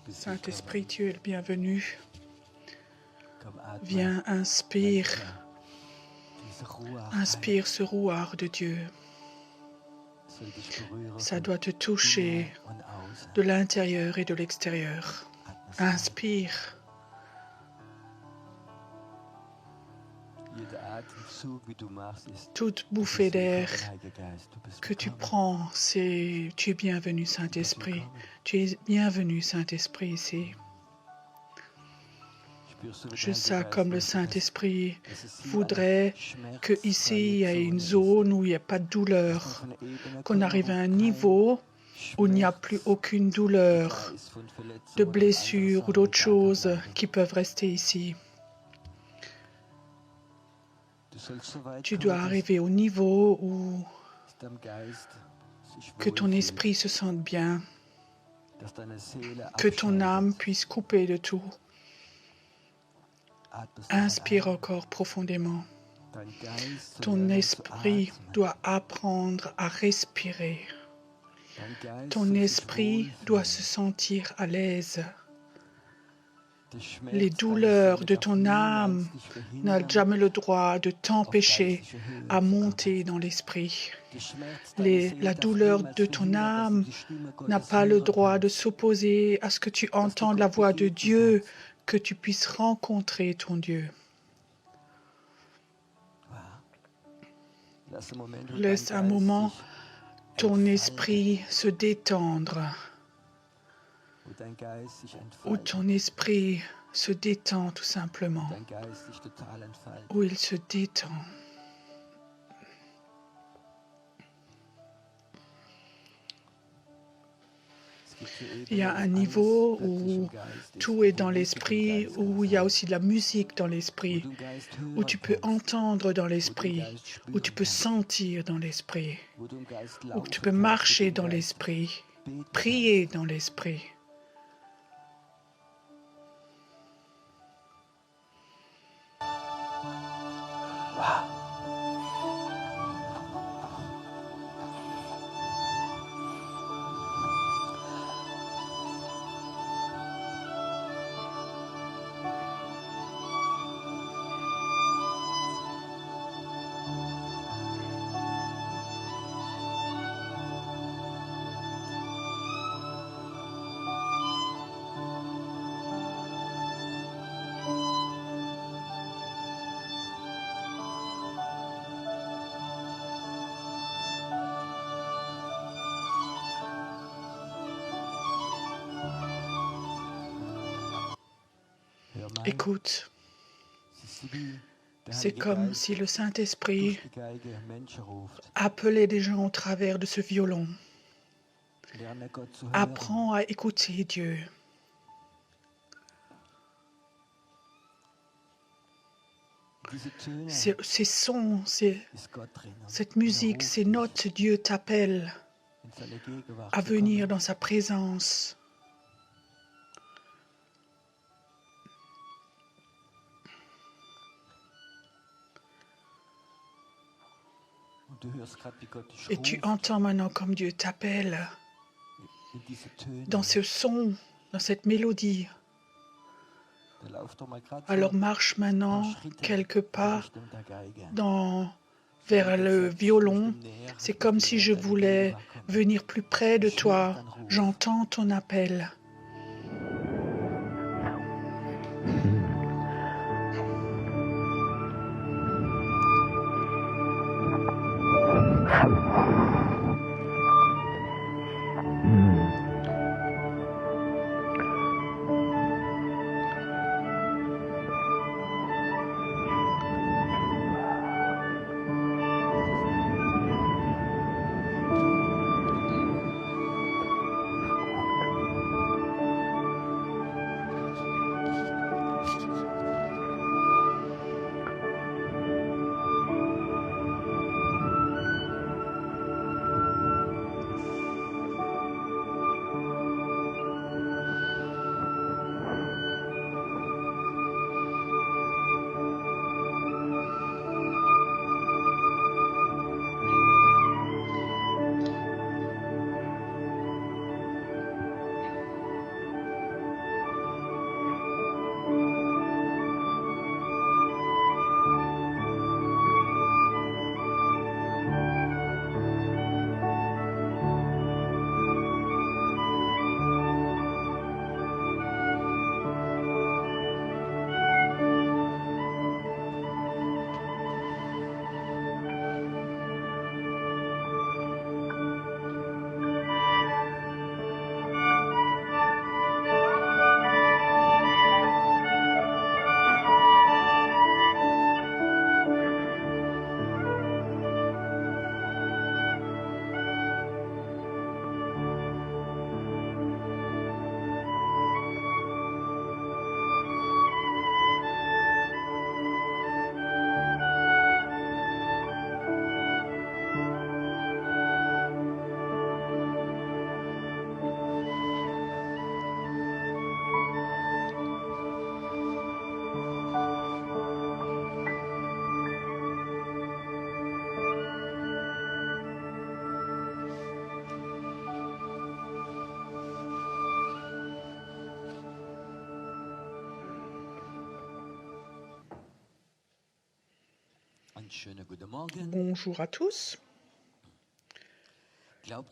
Saint-Esprit, tu es le bienvenu. Viens, inspire ce rouard de Dieu. Ça doit te toucher de l'intérieur et de l'extérieur. Inspire. Toute bouffée d'air que tu prends, tu es bienvenu, Saint-Esprit. Tu es bienvenu, Saint-Esprit, ici. Je sens comme le Saint-Esprit voudrait qu'ici, il y ait une zone où il n'y a pas de douleur, qu'on arrive à un niveau où il n'y a plus aucune douleur, de blessures ou d'autres choses qui peuvent rester ici. Tu dois arriver au niveau où que ton esprit se sente bien, que ton âme puisse couper de tout. Inspire encore profondément. Ton esprit doit apprendre à respirer. Ton esprit doit se sentir à l'aise. Les douleurs de ton âme n'ont jamais le droit de t'empêcher à monter dans l'esprit. La douleur de ton âme n'a pas le droit de s'opposer à ce que tu entends la voix de Dieu, que tu puisses rencontrer ton Dieu. Laisse un moment ton esprit se détendre, où ton esprit se détend tout simplement, où il se détend. Il y a un niveau où tout est dans l'esprit, où il y a aussi de la musique dans l'esprit, où tu peux entendre dans l'esprit, où tu peux sentir dans l'esprit, où tu peux marcher dans l'esprit, prier dans l'esprit. Écoute, c'est comme si le Saint-Esprit appelait des gens au travers de ce violon. Apprends à écouter Dieu. Ces sons, cette musique, ces notes, Dieu t'appelle à venir dans sa présence. Et tu entends maintenant comme Dieu t'appelle dans ce son, dans cette mélodie. Alors marche maintenant quelques pas vers le violon. C'est comme si je voulais venir plus près de toi. J'entends ton appel. Bonjour à tous.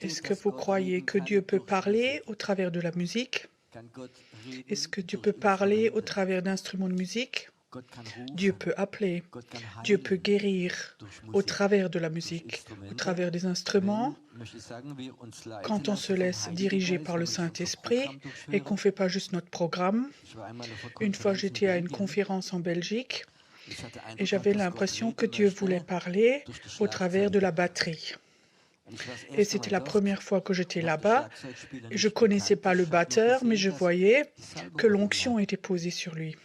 Est-ce que vous croyez que Dieu peut parler au travers de la musique? Est-ce que Dieu peut parler au travers d'instruments de musique? Dieu peut appeler, Dieu peut guérir au travers de la musique, au travers des instruments. Quand on se laisse diriger par le Saint-Esprit et qu'on ne fait pas juste notre programme. Une fois, j'étais à une conférence en Belgique et j'avais l'impression que Dieu voulait parler au travers de la batterie. Et c'était la première fois que j'étais là-bas. Je ne connaissais pas le batteur, mais je voyais que l'onction était posée sur lui.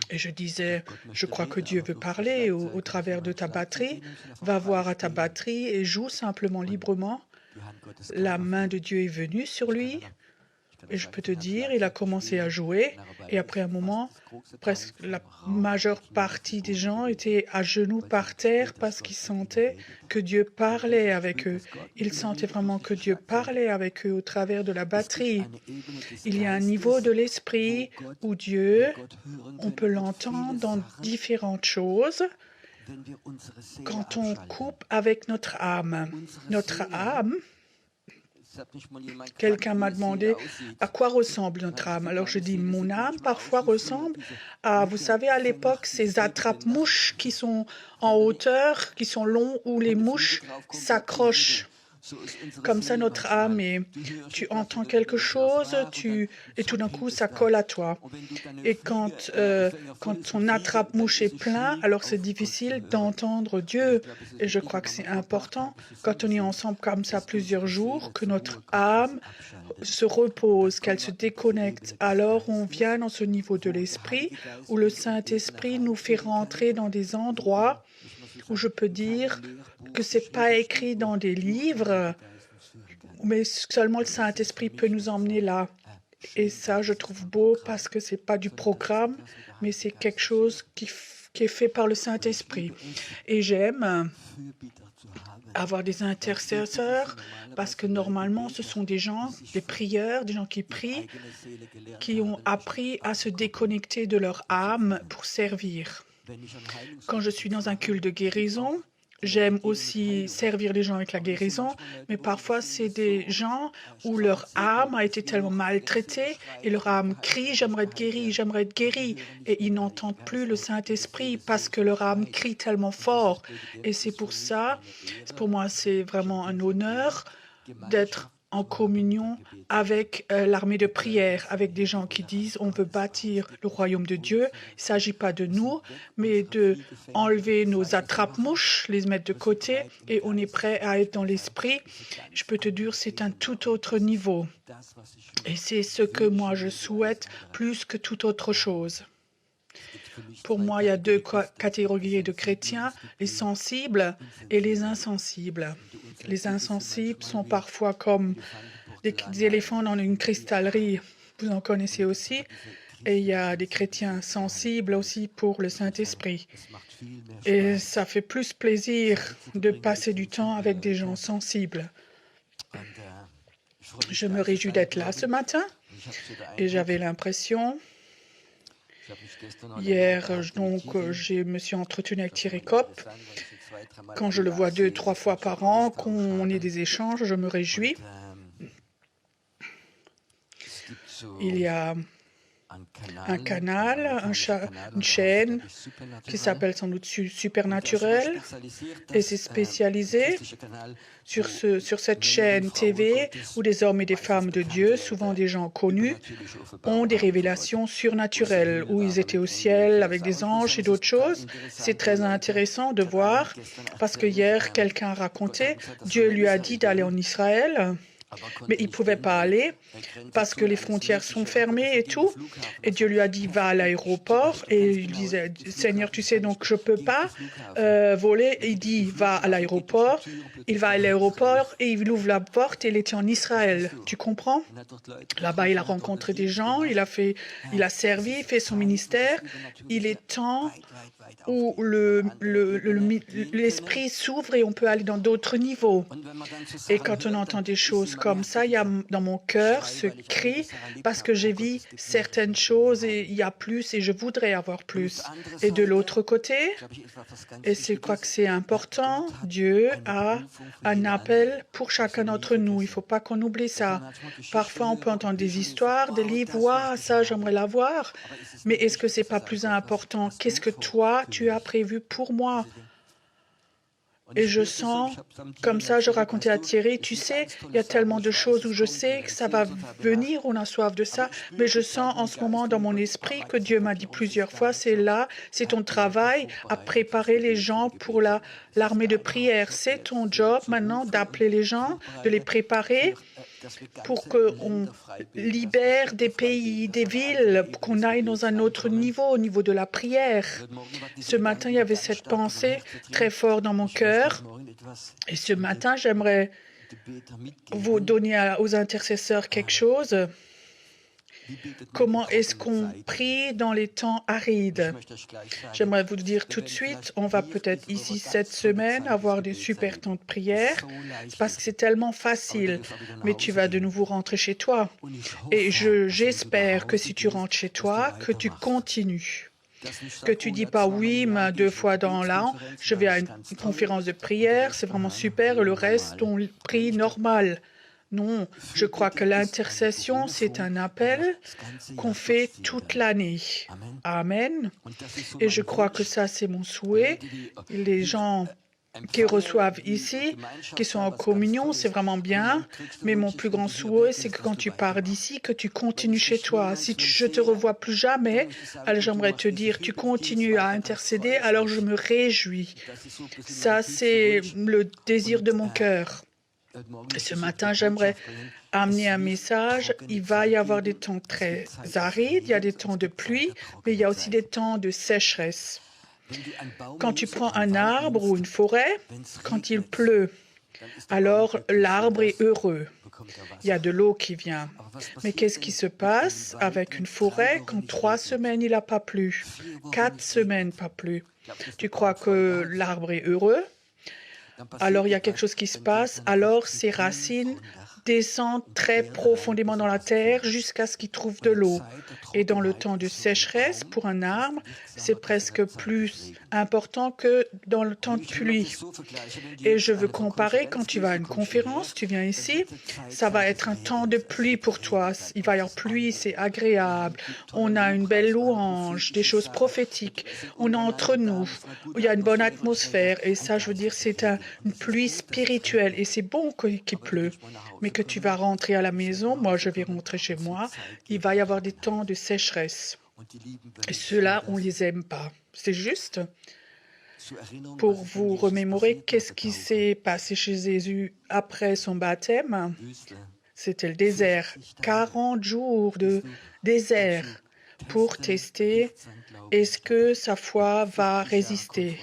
Et je disais, je crois que Dieu veut parler au travers de ta batterie. Va voir à ta batterie et joue simplement librement. La main de Dieu est venue sur lui. Et je peux te dire, il a commencé à jouer. Et après un moment, presque la majeure partie des gens étaient à genoux par terre parce qu'ils sentaient que Dieu parlait avec eux. Ils sentaient vraiment que Dieu parlait avec eux au travers de la batterie. Il y a un niveau de l'esprit où Dieu, on peut l'entendre dans différentes choses quand on coupe avec notre âme. Notre âme, quelqu'un m'a demandé à quoi ressemble notre âme. Alors je dis, mon âme parfois ressemble à, vous savez, à l'époque, ces attrape-mouches qui sont en hauteur, qui sont longs, où les mouches s'accrochent. Comme ça, notre âme, et tu entends quelque chose, et tout d'un coup, ça colle à toi. Et quand ton attrape-mouche est plein, alors c'est difficile d'entendre Dieu. Et je crois que c'est important, quand on est ensemble comme ça plusieurs jours, que notre âme se repose, qu'elle se déconnecte. Alors on vient dans ce niveau de l'esprit où le Saint-Esprit nous fait rentrer dans des endroits où je peux dire que ce n'est pas écrit dans des livres, mais seulement le Saint-Esprit peut nous emmener là. Et ça, je trouve beau parce que ce n'est pas du programme, mais c'est quelque chose qui est fait par le Saint-Esprit. Et j'aime avoir des intercesseurs parce que normalement, ce sont des gens, des prieurs, des gens qui prient, qui ont appris à se déconnecter de leur âme pour servir. Quand je suis dans un culte de guérison, j'aime aussi servir les gens avec la guérison, mais parfois c'est des gens où leur âme a été tellement maltraitée et leur âme crie « j'aimerais être guéri, j'aimerais être guéri » et ils n'entendent plus le Saint-Esprit parce que leur âme crie tellement fort. Et c'est pour ça, pour moi c'est vraiment un honneur d'être en communion avec l'armée de prière, avec des gens qui disent on veut bâtir le royaume de Dieu. Il ne s'agit pas de nous, mais de enlever nos attrape-mouches, les mettre de côté, et on est prêt à être dans l'esprit. Je peux te dire, c'est un tout autre niveau. Et c'est ce que moi je souhaite plus que toute autre chose. Pour moi, il y a deux catégories de chrétiens, les sensibles et les insensibles. Les insensibles sont parfois comme des éléphants dans une cristallerie. Vous en connaissez aussi. Et il y a des chrétiens sensibles aussi pour le Saint-Esprit. Et ça fait plus plaisir de passer du temps avec des gens sensibles. Je me réjouis d'être là ce matin et j'avais l'impression... Hier, donc, je me suis entretenue avec Thierry Kopp. Quand je le vois 2-3 fois par an, qu'on ait des échanges, je me réjouis. Il y a un canal, une chaîne qui s'appelle sans doute Supernaturel et c'est spécialisé sur cette chaîne TV où des hommes et des femmes de Dieu, souvent des gens connus, ont des révélations surnaturelles, où ils étaient au ciel avec des anges et d'autres choses. C'est très intéressant de voir parce que hier, quelqu'un a raconté, Dieu lui a dit d'aller en Israël. Mais il ne pouvait pas aller parce que les frontières sont fermées et tout. Et Dieu lui a dit, va à l'aéroport. Et il disait, Seigneur, tu sais, donc je ne peux pas voler. Il dit, va à l'aéroport. Il va à l'aéroport et il ouvre la porte et il était en Israël. Tu comprends? Là-bas, il a rencontré des gens, il a servi, fait son ministère. Il est temps où l'esprit s'ouvre et on peut aller dans d'autres niveaux. Et quand on entend des choses comme ça, il y a dans mon cœur ce cri parce que j'ai vu certaines choses et il y a plus et je voudrais avoir plus. Et de l'autre côté, et je crois que c'est important, Dieu a un appel pour chacun d'entre nous. Il ne faut pas qu'on oublie ça. Parfois, on peut entendre des histoires, des livres, « ça, j'aimerais l'avoir ». Mais est-ce que ce n'est pas plus important? Qu'est-ce que toi, tu as prévu pour moi? Et je sens, comme ça, je racontais à Thierry, tu sais, il y a tellement de choses où je sais que ça va venir, on a soif de ça, mais je sens en ce moment dans mon esprit que Dieu m'a dit plusieurs fois, c'est là, c'est ton travail à préparer les gens pour l'armée de prière. C'est ton job maintenant d'appeler les gens, de les préparer pour qu'on libère des pays, des villes, pour qu'on aille dans un autre niveau, au niveau de la prière. Ce matin, il y avait cette pensée très forte dans mon cœur. Et ce matin, j'aimerais vous donner aux intercesseurs quelque chose. Comment est-ce qu'on prie dans les temps arides? J'aimerais vous dire tout de suite, on va peut-être ici cette semaine avoir des super temps de prière, parce que c'est tellement facile, mais tu vas de nouveau rentrer chez toi. Et j'espère que si tu rentres chez toi, que tu continues. Que tu dis pas oui, mais 2 fois dans l'an, je vais à une conférence de prière, c'est vraiment super, et le reste, on prie normal. Non, je crois que l'intercession, c'est un appel qu'on fait toute l'année. Amen. Et je crois que ça, c'est mon souhait. Les gens qui reçoivent ici, qui sont en communion, c'est vraiment bien. Mais mon plus grand souhait, c'est que quand tu pars d'ici, que tu continues chez toi. Si je te revois plus jamais, alors j'aimerais te dire, tu continues à intercéder, alors je me réjouis. Ça, c'est le désir de mon cœur. Ce matin, j'aimerais amener un message. Il va y avoir des temps très arides, il y a des temps de pluie, mais il y a aussi des temps de sécheresse. Quand tu prends un arbre ou une forêt, quand il pleut, alors l'arbre est heureux. Il y a de l'eau qui vient. Mais qu'est-ce qui se passe avec une forêt quand 3 semaines il n'a pas plu, 4 semaines pas plu? Tu crois que l'arbre est heureux? Alors il y a quelque chose qui se passe, alors ses racines descendent très profondément dans la terre jusqu'à ce qu'il trouve de l'eau. Et dans le temps de sécheresse, pour un arbre, c'est presque plus important que dans le temps de pluie. Et je veux comparer, quand tu vas à une conférence, tu viens ici, ça va être un temps de pluie pour toi. Il va y avoir pluie, c'est agréable. On a une belle louange, des choses prophétiques. On est entre nous, il y a une bonne atmosphère. Et ça, je veux dire, c'est une pluie spirituelle. Et c'est bon qu'il pleut. Mais que tu vas rentrer à la maison, moi je vais rentrer chez moi, il va y avoir des temps de sécheresse. Et ceux-là, on ne les aime pas. C'est juste pour vous remémorer qu'est-ce qui s'est passé chez Jésus après son baptême. C'était le désert. 40 jours de désert pour tester est-ce que sa foi va résister.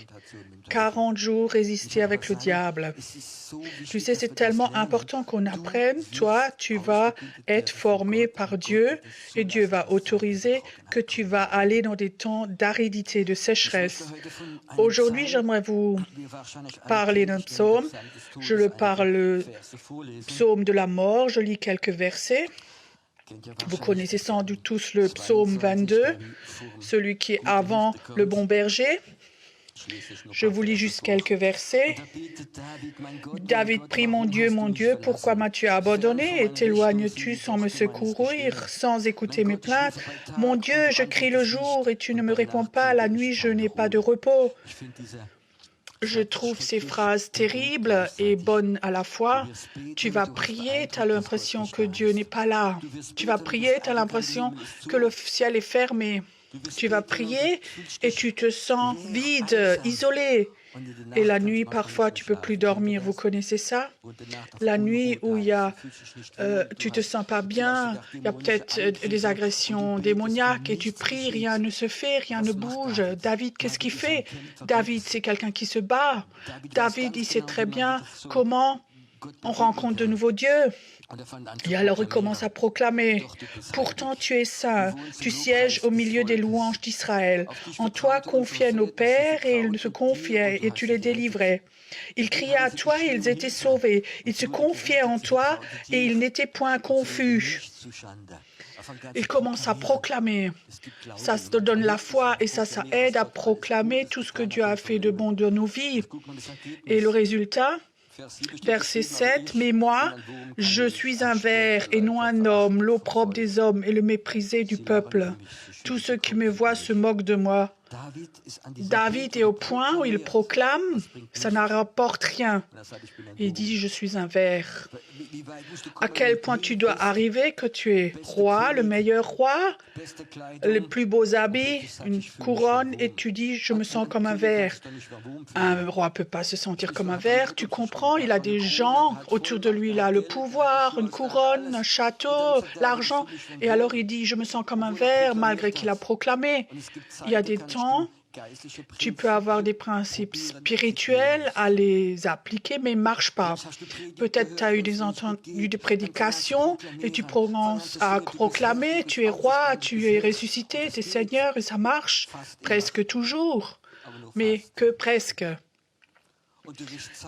40 jours résister avec le diable. Tu sais, c'est tellement important qu'on apprenne. Toi, tu vas être formé par Dieu et Dieu va autoriser que tu vas aller dans des temps d'aridité, de sécheresse. Aujourd'hui, j'aimerais vous parler d'un psaume. Je le parle, le psaume de la mort. Je lis quelques versets. Vous connaissez sans doute tous le psaume 22, celui qui est avant le bon berger. Je vous lis juste quelques versets. David prie, mon Dieu, pourquoi m'as-tu abandonné et t'éloignes-tu sans me secourir, sans écouter mes plaintes? Mon Dieu, je crie le jour et tu ne me réponds pas. La nuit, je n'ai pas de repos. Je trouve ces phrases terribles et bonnes à la fois. Tu vas prier, tu as l'impression que Dieu n'est pas là. Tu vas prier, tu as l'impression que le ciel est fermé. Tu vas prier et tu te sens vide, isolé. Et la nuit, parfois, tu ne peux plus dormir. Vous connaissez ça? La nuit où tu te sens pas bien, il y a peut-être des agressions démoniaques et tu pries, rien ne se fait, rien ne bouge. David, qu'est-ce qu'il fait? David, c'est quelqu'un qui se bat. David, il sait très bien comment on rencontre de nouveaux dieux. Et alors il commence à proclamer, « Pourtant tu es saint, tu sièges au milieu des louanges d'Israël. En toi confiaient nos pères et ils se confiaient et tu les délivrais. Ils criaient à toi et ils étaient sauvés. Ils se confiaient en toi et ils n'étaient point confus. » Il commence à proclamer. Ça te donne la foi et ça aide à proclamer tout ce que Dieu a fait de bon dans nos vies. Et le résultat, verset 7, « Mais moi, je suis un ver et non un homme, l'opprobre des hommes et le méprisé du peuple. Tous ceux qui me voient se moquent de moi. » David est au point où il proclame, ça ne rapporte rien. Il dit, je suis un ver. À quel point tu dois arriver que tu es roi, le meilleur roi, les plus beaux habits, une couronne, et tu dis, je me sens comme un ver. Un roi ne peut pas se sentir comme un ver, tu comprends, il a des gens autour de lui, il a le pouvoir, une couronne, un château, l'argent, et alors il dit, je me sens comme un ver, malgré qu'il a proclamé. Il y a des temps, tu peux avoir des principes spirituels à les appliquer, mais ils ne marchent pas. Peut-être tu as eu des prédications et tu commences à proclamer, tu es roi, tu es ressuscité, tu es Seigneur, et ça marche presque toujours, mais que presque.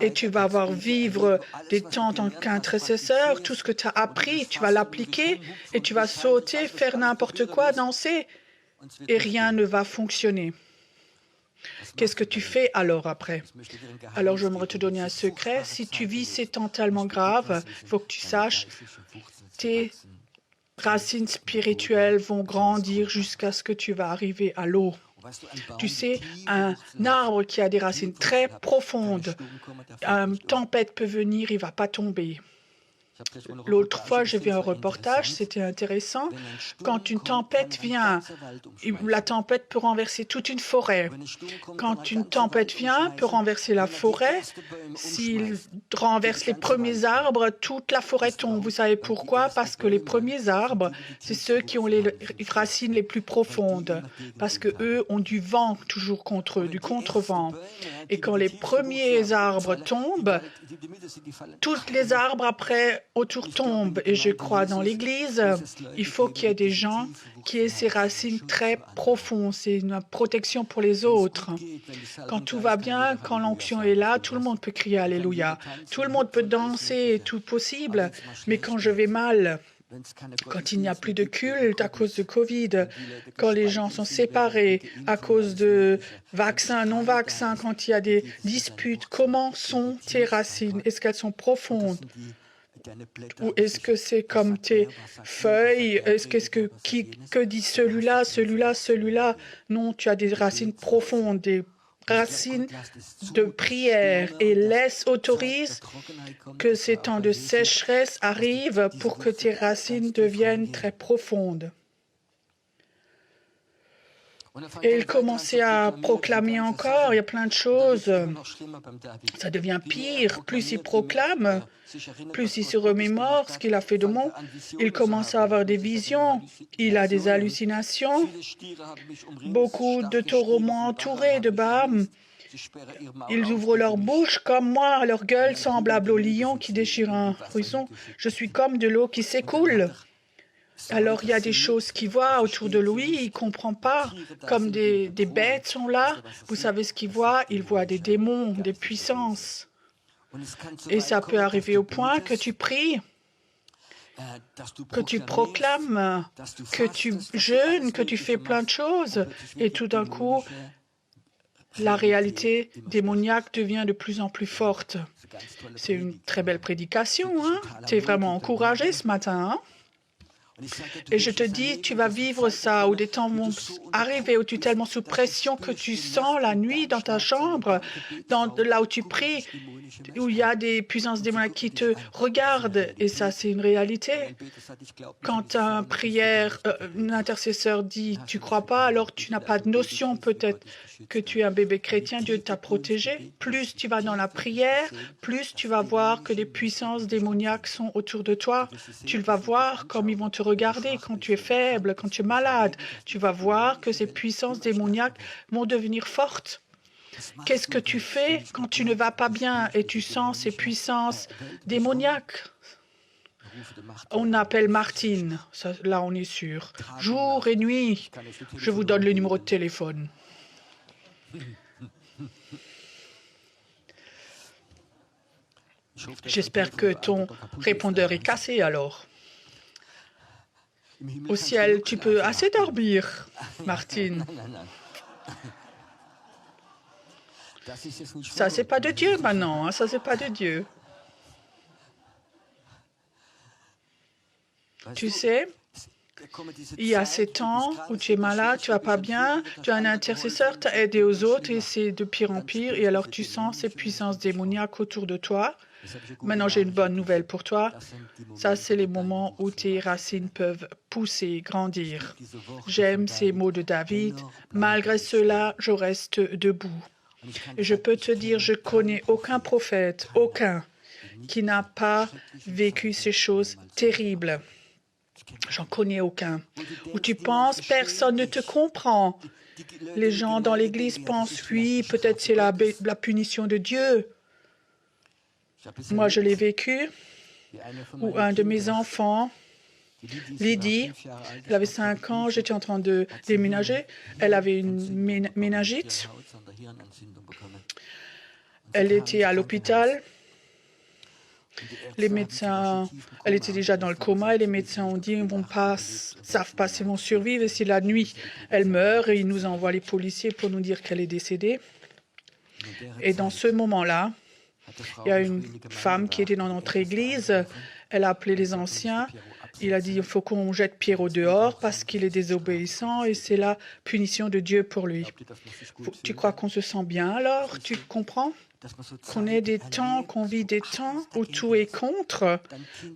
Et tu vas voir vivre des temps en tant qu'intercesseur, tout ce que tu as appris, tu vas l'appliquer et tu vas sauter, faire n'importe quoi, danser, et rien ne va fonctionner. Qu'est-ce que tu fais alors après? Alors, j'aimerais te donner un secret. Si tu vis ces temps tellement graves, il faut que tu saches, tes racines spirituelles vont grandir jusqu'à ce que tu vas arriver à l'eau. Tu sais, un arbre qui a des racines très profondes, une tempête peut venir, il ne va pas tomber. L'autre fois, j'ai vu un reportage, c'était intéressant. Quand une tempête vient, la tempête peut renverser toute une forêt. Quand une tempête vient, peut renverser la forêt. S'il renverse les premiers arbres, toute la forêt tombe. Vous savez pourquoi? Parce que les premiers arbres, c'est ceux qui ont les racines les plus profondes. Parce qu'eux ont du vent toujours contre eux, du contre-vent. Et quand les premiers arbres tombent, tous les arbres après autour tombent. Et je crois dans l'Église, il faut qu'il y ait des gens qui aient ces racines très profondes. C'est une protection pour les autres. Quand tout va bien, quand l'onction est là, tout le monde peut crier Alléluia. Tout le monde peut danser, tout possible. Mais quand je vais mal, quand il n'y a plus de culte à cause de Covid, quand les gens sont séparés à cause de vaccins, non-vaccins, quand il y a des disputes, comment sont tes racines? Est-ce qu'elles sont profondes? Ou est-ce que c'est comme tes feuilles? Que dit celui-là, celui-là, celui-là? Non, tu as des racines profondes, des racines de prière et autorise que ces temps de sécheresse arrivent pour que tes racines deviennent très profondes. Et il commençait à proclamer encore, il y a plein de choses. Ça devient pire. Plus il proclame, plus il se remémore ce qu'il a fait de bon. Il commence à avoir des visions, il a des hallucinations. Beaucoup de taureaux m'ont entouré de Baal. Ils ouvrent leur bouche comme moi, leur gueule semblable au lion qui déchire un ruisseau. Je suis comme de l'eau qui s'écoule. Alors, il y a des choses qu'il voit autour de lui, il ne comprend pas, comme des bêtes sont là. Vous savez ce qu'il voit? Il voit des démons, des puissances. Et ça peut arriver au point que tu pries, que tu proclames, que tu jeûnes, que tu fais plein de choses. Et tout d'un coup, la réalité démoniaque devient de plus en plus forte. C'est une très belle prédication, hein? Tu es vraiment encouragé ce matin, hein? Et je te dis, tu vas vivre ça, où des temps vont arriver, où tu es tellement sous pression que tu sens la nuit dans ta chambre, là où tu pries, où il y a des puissances démoniaques qui te regardent. Et ça, c'est une réalité. Quand un intercesseur dit « tu ne crois pas », alors tu n'as pas de notion peut-être que tu es un bébé chrétien, Dieu t'a protégé. Plus tu vas dans la prière, plus tu vas voir que des puissances démoniaques sont autour de toi. Tu vas voir comme ils vont te regarder quand tu es faible, quand tu es malade. Tu vas voir que ces puissances démoniaques vont devenir fortes. Qu'est-ce que tu fais quand tu ne vas pas bien et tu sens ces puissances démoniaques? On appelle Martine, ça, là on est sûr. Jour et nuit, je vous donne le numéro de téléphone. J'espère que ton répondeur est cassé alors. Au ciel, tu peux assez dormir, Martine. Ça, c'est pas de Dieu maintenant, hein, ça, c'est pas de Dieu. Tu sais, il y a ces temps où tu es malade, tu vas pas bien, tu as un intercesseur, tu as aidé aux autres et c'est de pire en pire. Et alors tu sens ces puissances démoniaques autour de toi. Maintenant, j'ai une bonne nouvelle pour toi. Ça, c'est les moments où tes racines peuvent pousser, grandir. J'aime ces mots de David. Malgré cela, je reste debout. Et je peux te dire, je connais aucun prophète, aucun, qui n'a pas vécu ces choses terribles. J'en connais aucun. Où tu penses, personne ne te comprend. Les gens dans l'Église pensent, oui, peut-être c'est la punition de Dieu. Moi, je l'ai vécu, où un de mes enfants, Lydie, elle avait 5 ans, j'étais en train de déménager. Elle avait une méningite. Elle était à l'hôpital. Les médecins, elle était déjà dans le coma et les médecins ont dit, ils ne savent pas si elles vont survivre. Et si la nuit, elle meurt, et ils nous envoient les policiers pour nous dire qu'elle est décédée. Et dans ce moment-là, il y a une femme qui était dans notre église. Elle a appelé les anciens. Il a dit, il faut qu'on jette Pierrot dehors parce qu'il est désobéissant et c'est la punition de Dieu pour lui. Tu crois qu'on se sent bien alors? Tu comprends? Qu'on ait des temps, qu'on vit des temps où tout est contre.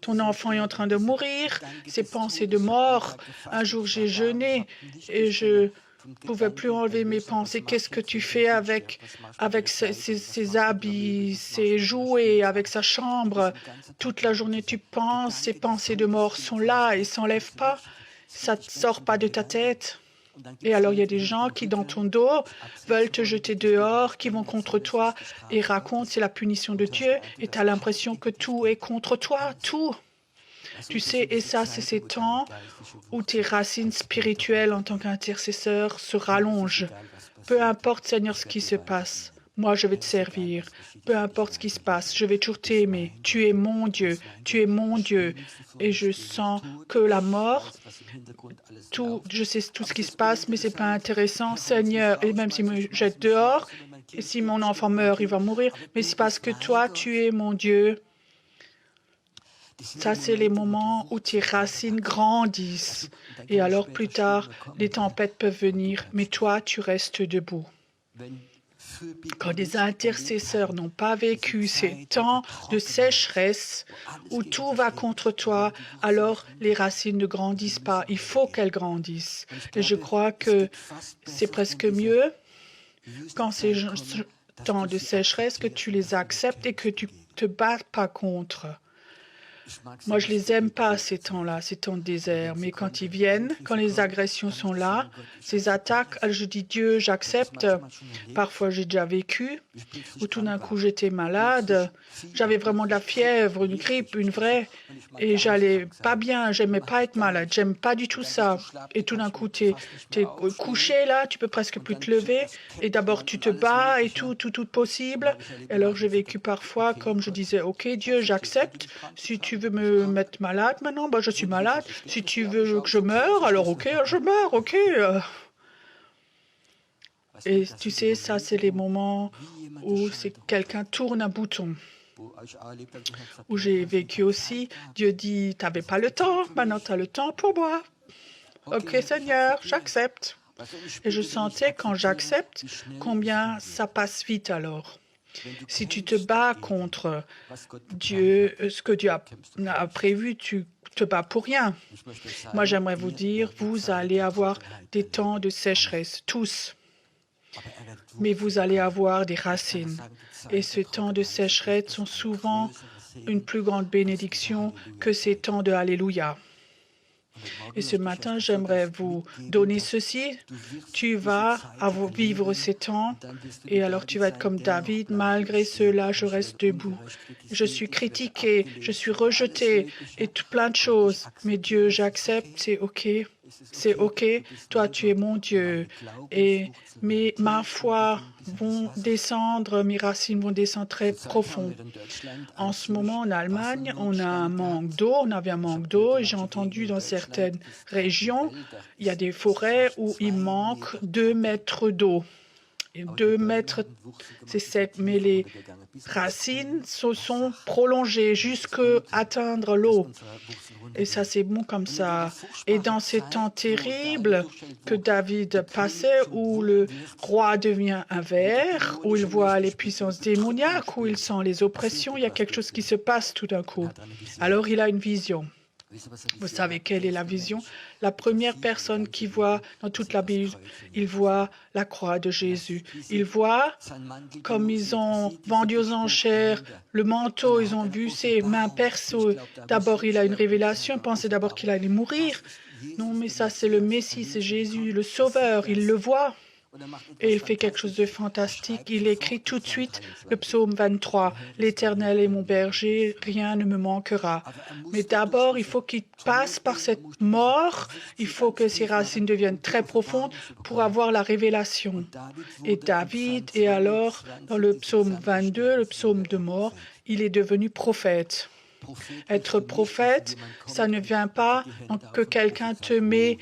Ton enfant est en train de mourir, ses pensées de mort. Un jour, j'ai jeûné et je pouvais plus enlever mes pensées. Qu'est-ce que tu fais avec ses habits, ses jouets, avec sa chambre? Toute la journée, tu penses, ces pensées de mort sont là et s'enlèvent pas. Ça ne sort pas de ta tête. Et alors, il y a des gens qui, dans ton dos, veulent te jeter dehors, qui vont contre toi et racontent c'est la punition de Dieu. Et tu as l'impression que tout est contre toi, tout. Tu sais, et ça, c'est ces temps où tes racines spirituelles en tant qu'intercesseur se rallongent. Peu importe, Seigneur, ce qui se passe. Moi, je vais te servir. Peu importe ce qui se passe, je vais toujours t'aimer. Tu es mon Dieu. Tu es mon Dieu. Et je sens que la mort, je sais tout ce qui se passe, mais ce n'est pas intéressant. Seigneur, et même s'il me jette dehors, et si mon enfant meurt, il va mourir. Mais c'est parce que toi, tu es mon Dieu. Ça, c'est les moments où tes racines grandissent. Et alors, plus tard, les tempêtes peuvent venir, mais toi, tu restes debout. Quand des intercesseurs n'ont pas vécu ces temps de sécheresse où tout va contre toi, alors les racines ne grandissent pas. Il faut qu'elles grandissent. Et je crois que c'est presque mieux quand ces temps de sécheresse que tu les acceptes et que tu ne te bats pas contre. Moi, je les aime pas, ces temps-là, ces temps de désert. Mais quand ils viennent, quand les agressions sont là, ces attaques, je dis Dieu, j'accepte. Parfois, j'ai déjà vécu, où tout d'un coup, j'étais malade. J'avais vraiment de la fièvre, une grippe, une vraie. Et j'allais pas bien, j'aimais pas être malade, j'aime pas du tout ça. Et tout d'un coup, t'es couché là, tu peux presque plus te lever. Et d'abord, tu te bats et tout possible. Et alors, j'ai vécu parfois, comme je disais, OK, Dieu, j'accepte. Si tu veux me mettre malade maintenant, je suis malade. Si tu veux que je meure, alors OK, je meurs, OK. Et tu sais, ça, c'est les moments où quelqu'un tourne un bouton. Où j'ai vécu aussi, Dieu dit, tu n'avais pas le temps, maintenant tu as le temps pour moi. OK, Seigneur, j'accepte. Et je sentais, quand j'accepte, combien ça passe vite alors. Si tu te bats contre Dieu, ce que Dieu a prévu, tu te bats pour rien. Moi, j'aimerais vous dire, vous allez avoir des temps de sécheresse, tous. Mais vous allez avoir des racines. Et ces temps de sécheresse sont souvent une plus grande bénédiction que ces temps de Alléluia. Et ce matin, j'aimerais vous donner ceci. Tu vas vivre ces temps et alors tu vas être comme David. Malgré cela, je reste debout. Je suis critiqué, je suis rejeté et plein de choses. Mais Dieu, j'accepte, c'est OK. C'est OK. Toi, tu es mon Dieu. Et ma foi vont descendre, mes racines vont descendre très profond. En ce moment, en Allemagne, on a un manque d'eau, on avait un manque d'eau et j'ai entendu dans certaines régions, il y a des forêts où il manque 2 mètres d'eau. Et 2 mètres, c'est sec, mais les racines se sont prolongées jusqu'à atteindre l'eau. Et ça, c'est bon comme ça. Et dans ces temps terribles que David passait, où le roi devient un ver, où il voit les puissances démoniaques, où il sent les oppressions, il y a quelque chose qui se passe tout d'un coup. Alors, il a une vision. Vous savez quelle est la vision? La première personne qui voit dans toute la Bible, il voit la croix de Jésus. Il voit comme ils ont vendu aux enchères le manteau, ils ont vu ses mains percées. D'abord, il a une révélation, il pensait d'abord qu'il allait mourir. Non, mais ça, c'est le Messie, c'est Jésus, le Sauveur. Il le voit. Et il fait quelque chose de fantastique. Il écrit tout de suite le psaume 23. « L'Éternel est mon berger, rien ne me manquera. » Mais d'abord, il faut qu'il passe par cette mort. Il faut que ses racines deviennent très profondes pour avoir la révélation. Et David est alors, dans le psaume 22, le psaume de mort, il est devenu prophète. Être prophète, ça ne vient pas que quelqu'un te met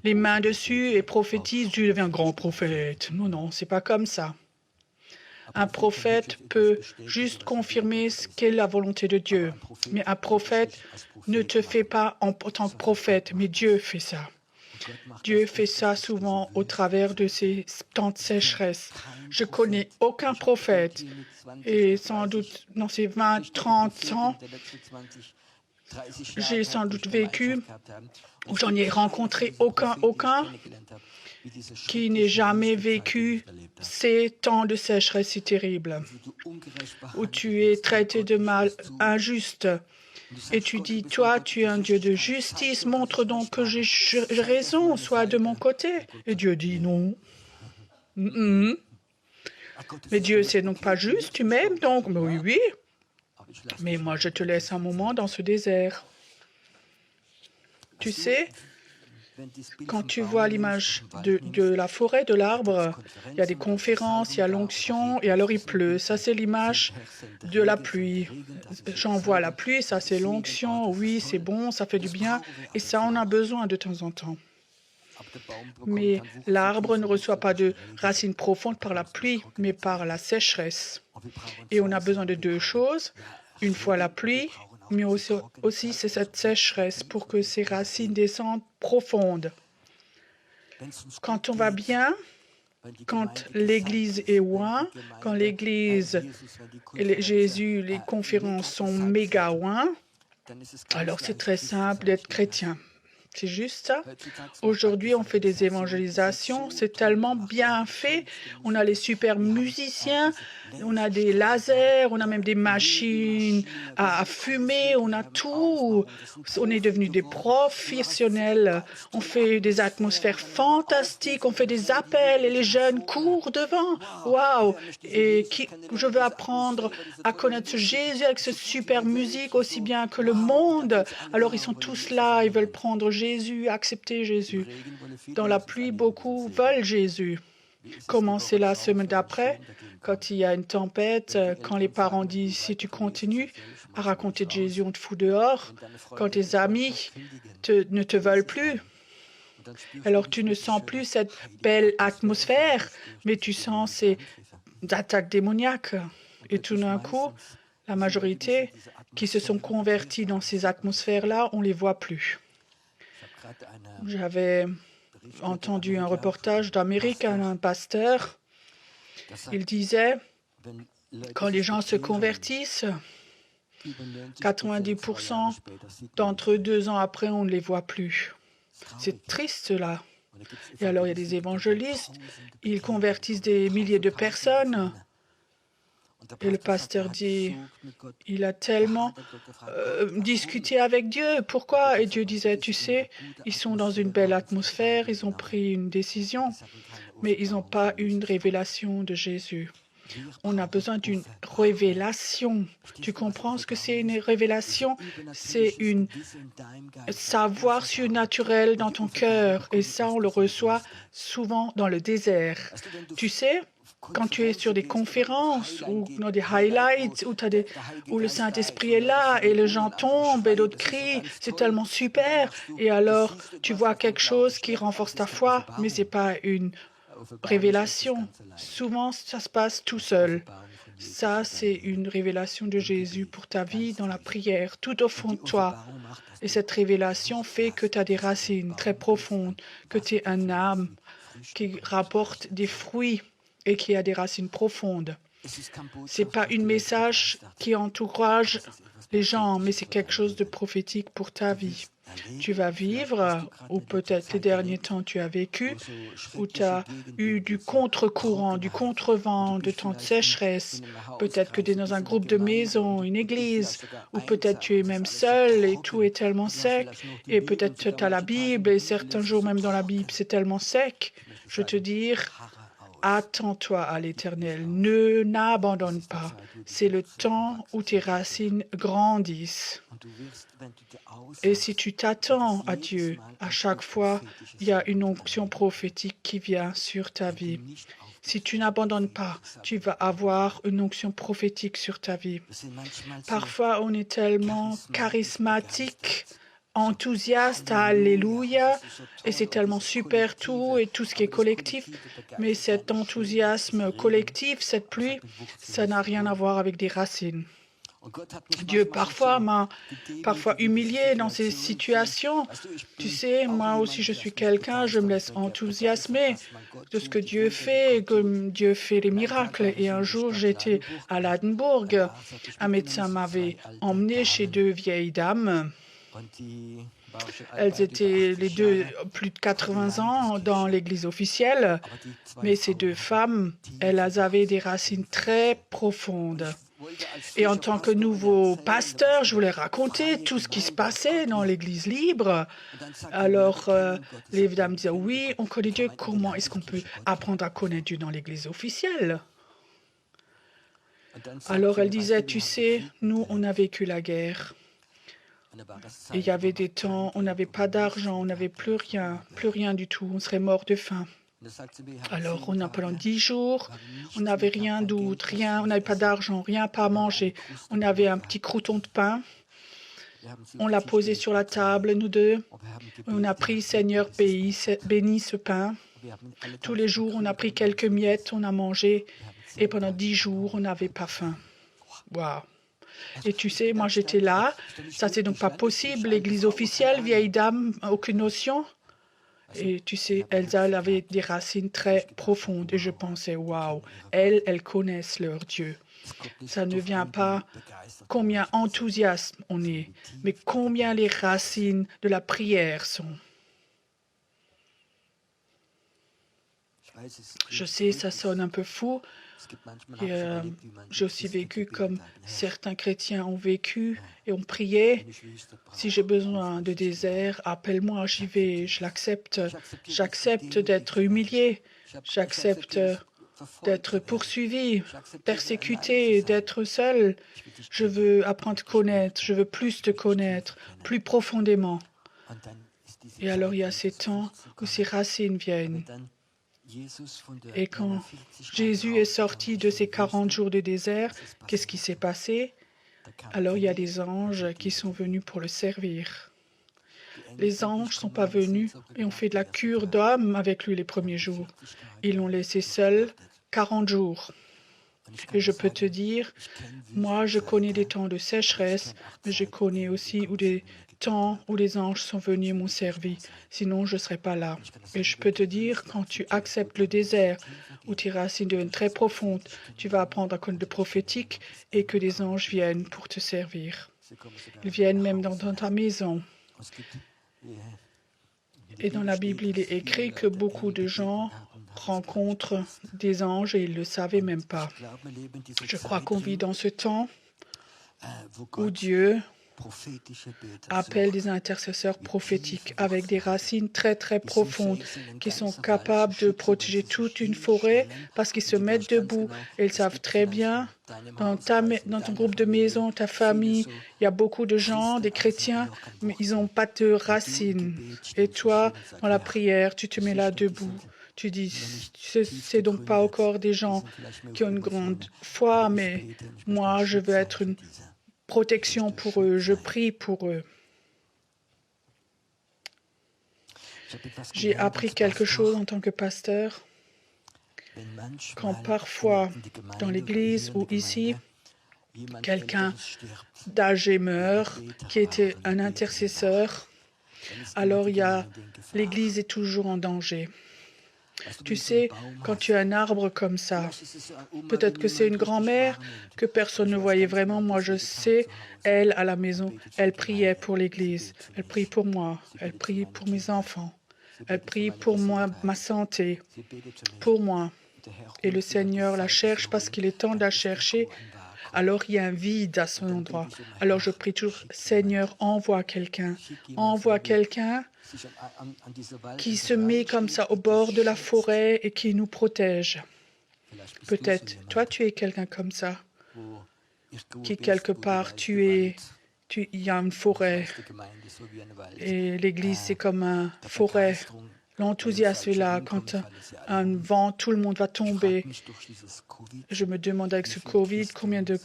les mains dessus et prophétise, tu deviens grand prophète. Non, non, c'est pas comme ça. Un prophète peut juste confirmer ce qu'est la volonté de Dieu. Mais un prophète ne te fait pas en tant que prophète, mais Dieu fait ça. Dieu fait ça souvent au travers de ces temps de sécheresse. Je connais aucun prophète et sans doute dans ces 20, 30 ans, j'ai sans doute vécu, ou j'en ai rencontré aucun qui n'ait jamais vécu ces temps de sécheresse si terribles, où tu es traité de mal injuste. Et tu dis, toi, tu es un Dieu de justice, montre donc que j'ai raison, sois de mon côté. Et Dieu dit non. Mais Dieu, c'est donc pas juste, tu m'aimes donc? Mais oui, oui. Mais moi, je te laisse un moment dans ce désert. Tu sais, quand tu vois l'image de la forêt, de l'arbre, il y a des conférences, il y a l'onction, et alors il pleut. Ça, c'est l'image de la pluie. J'envoie la pluie, ça, c'est l'onction. Oui, c'est bon, ça fait du bien. Et ça, on a besoin de temps en temps. Mais l'arbre ne reçoit pas de racines profondes par la pluie, mais par la sécheresse. Et on a besoin de 2 choses. Une fois la pluie, mais aussi c'est cette sécheresse pour que ces racines descendent profondes. Quand on va bien, quand l'Église est loin, quand l'Église et Jésus, les conférences sont méga loin, alors c'est très simple d'être chrétien. C'est juste ça. Aujourd'hui, on fait des évangélisations. C'est tellement bien fait. On a les super musiciens, on a des lasers, on a même des machines à fumer, on a tout. On est devenus des professionnels. On fait des atmosphères fantastiques, on fait des appels et les jeunes courent devant. Waouh! Et je veux apprendre à connaître ce Jésus avec cette super musique aussi bien que le monde. Alors ils sont tous là, ils veulent prendre Jésus, accepter Jésus. Dans la pluie, beaucoup veulent Jésus. Comment c'est la semaine d'après, quand il y a une tempête, quand les parents disent « si tu continues à raconter de Jésus, on te fout dehors », quand tes amis ne te veulent plus, alors tu ne sens plus cette belle atmosphère, mais tu sens ces attaques démoniaques. Et tout d'un coup, la majorité qui se sont convertis dans ces atmosphères-là, on ne les voit plus. J'avais entendu un reportage d'Amérique, un pasteur. Il disait, quand les gens se convertissent, 90% d'entre eux, 2 ans après, on ne les voit plus. C'est triste, cela. Et alors, il y a des évangélistes, ils convertissent des milliers de personnes. Et le pasteur dit, il a tellement discuté avec Dieu. Pourquoi? Et Dieu disait, tu sais, ils sont dans une belle atmosphère, ils ont pris une décision, mais ils n'ont pas une révélation de Jésus. On a besoin d'une révélation. Tu comprends ce que c'est une révélation? C'est un savoir surnaturel dans ton cœur. Et ça, on le reçoit souvent dans le désert. Tu sais, quand tu es sur des conférences ou dans des highlights où le Saint-Esprit est là et les gens tombent et d'autres crient, c'est tellement super. Et alors, tu vois quelque chose qui renforce ta foi, mais ce n'est pas une révélation. Souvent, ça se passe tout seul. Ça, c'est une révélation de Jésus pour ta vie dans la prière, tout au fond de toi. Et cette révélation fait que tu as des racines très profondes, que tu es un arbre qui rapporte des fruits et qui a des racines profondes. Ce n'est pas un message qui encourage les gens, mais c'est quelque chose de prophétique pour ta vie. Tu vas vivre, ou peut-être les derniers temps tu as vécu, où tu as eu du contre-courant, du contre-vent, de temps de sécheresse. Peut-être que tu es dans un groupe de maison, une église, ou peut-être tu es même seul et tout est tellement sec. Et peut-être tu as la Bible et certains jours même dans la Bible c'est tellement sec. Je te dis, attends-toi à l'Éternel, n'abandonne pas. C'est le temps où tes racines grandissent. Et si tu t'attends à Dieu, à chaque fois, il y a une onction prophétique qui vient sur ta vie. Si tu n'abandonnes pas, tu vas avoir une onction prophétique sur ta vie. Parfois, on est tellement charismatique, enthousiaste, alléluia, et c'est tellement super tout et tout ce qui est collectif. Mais cet enthousiasme collectif, cette pluie, ça n'a rien à voir avec des racines. Dieu parfois m'a humilié dans ces situations. Tu sais, moi aussi je suis quelqu'un, je me laisse enthousiasmer de ce que Dieu fait, comme Dieu fait des miracles. Et un jour, j'étais à Ladenburg. Un médecin m'avait emmené chez deux vieilles dames. Elles étaient les deux plus de 80 ans dans l'église officielle, mais ces deux femmes, elles avaient des racines très profondes. Et en tant que nouveau pasteur, je voulais raconter tout ce qui se passait dans l'église libre. Alors, les dames disaient, oui, on connaît Dieu, comment est-ce qu'on peut apprendre à connaître Dieu dans l'église officielle? Alors, elle disait, tu sais, nous, on a vécu la guerre. Et il y avait des temps, on n'avait pas d'argent, on n'avait plus rien du tout, on serait mort de faim. Alors, pendant 10 jours, on n'avait rien d'autre, on n'avait pas d'argent, rien pas à manger. On avait un petit crouton de pain. On l'a posé sur la table, nous deux. On a pris, Seigneur, bénis ce pain. Tous les jours, on a pris quelques miettes, on a mangé. Et pendant 10 jours, on n'avait pas faim. Waouh! Et tu sais, moi, j'étais là. Ça, c'est donc pas possible. L'église officielle, vieille dame, aucune notion. Et tu sais, elles avaient des racines très profondes. Et je pensais, waouh, elles connaissent leur Dieu. Ça ne vient pas combien enthousiasme on est, mais combien les racines de la prière sont. Je sais, ça sonne un peu fou. J'ai aussi vécu comme certains chrétiens ont vécu et ont prié. Si j'ai besoin de désert, appelle-moi, j'y vais, je l'accepte. J'accepte d'être humilié. J'accepte d'être poursuivi, persécuté, d'être seul. Je veux apprendre à te connaître, je veux plus te connaître, plus profondément. Et alors il y a ces temps où ces racines viennent. Et quand Jésus est sorti de ces 40 jours de désert, qu'est-ce qui s'est passé? Alors il y a des anges qui sont venus pour le servir. Les anges ne sont pas venus et ont fait de la cure d'homme avec lui les premiers jours. Ils l'ont laissé seul 40 jours. Et je peux te dire, moi je connais des temps de sécheresse, mais je connais aussi des temps où les anges sont venus et m'ont servi. Sinon, je ne serais pas là. Et je peux te dire, quand tu acceptes le désert, où tes racines deviennent très profondes, tu vas apprendre à connaître le prophétique et que des anges viennent pour te servir. Ils viennent même dans ta maison. Et dans la Bible, il est écrit que beaucoup de gens rencontrent des anges et ils ne le savaient même pas. Je crois qu'on vit dans ce temps où Dieu appelle des intercesseurs prophétiques avec des racines très très profondes qui sont capables de protéger toute une forêt parce qu'ils se mettent debout et ils savent très bien dans ton groupe de maison, ta famille, il y a beaucoup de gens, des chrétiens, mais ils n'ont pas de racines. Et toi, dans la prière, tu te mets là debout. Tu dis, c'est donc pas encore des gens qui ont une grande foi, mais moi, je veux être une protection pour eux, je prie pour eux. J'ai appris quelque chose en tant que pasteur. Quand parfois, dans l'église ou ici, quelqu'un d'âgé meurt, qui était un intercesseur, alors l'église est toujours en danger. Tu sais, quand tu as un arbre comme ça, peut-être que c'est une grand-mère que personne ne voyait vraiment. Moi, je sais, elle, à la maison, elle priait pour l'église. Elle prie pour moi. Elle prie pour mes enfants. Elle prie pour moi, ma santé, pour moi. Et le Seigneur la cherche parce qu'il est temps de la chercher. Alors il y a un vide à son endroit. Alors je prie toujours, Seigneur, envoie quelqu'un qui se met comme ça au bord de la forêt et qui nous protège. Peut-être, toi, tu es quelqu'un comme ça, qui quelque part, il y a une forêt et l'église, c'est comme une forêt. L'enthousiasme est là. Quand un vent, tout le monde va tomber. Je me demande avec ce Covid, combien de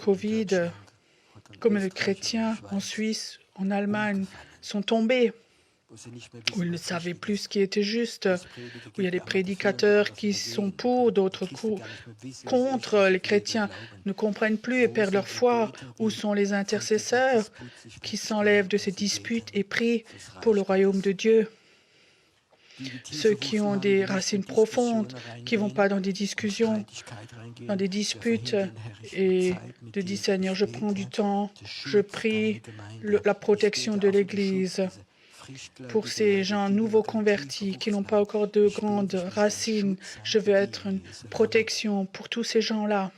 chrétiens en Suisse, en Allemagne sont tombés, où ils ne savaient plus ce qui était juste, où il y a des prédicateurs qui sont pour, d'autres contre. Les chrétiens ne comprennent plus et perdent leur foi. Où sont les intercesseurs qui s'enlèvent de ces disputes et prient pour le royaume de Dieu? Ceux qui ont des racines profondes, qui ne vont pas dans des discussions, dans des disputes, et de dire, Seigneur, je prends du temps, je prie la protection de l'Église pour ces gens nouveaux convertis qui n'ont pas encore de grandes racines. Je veux être une protection pour tous ces gens-là.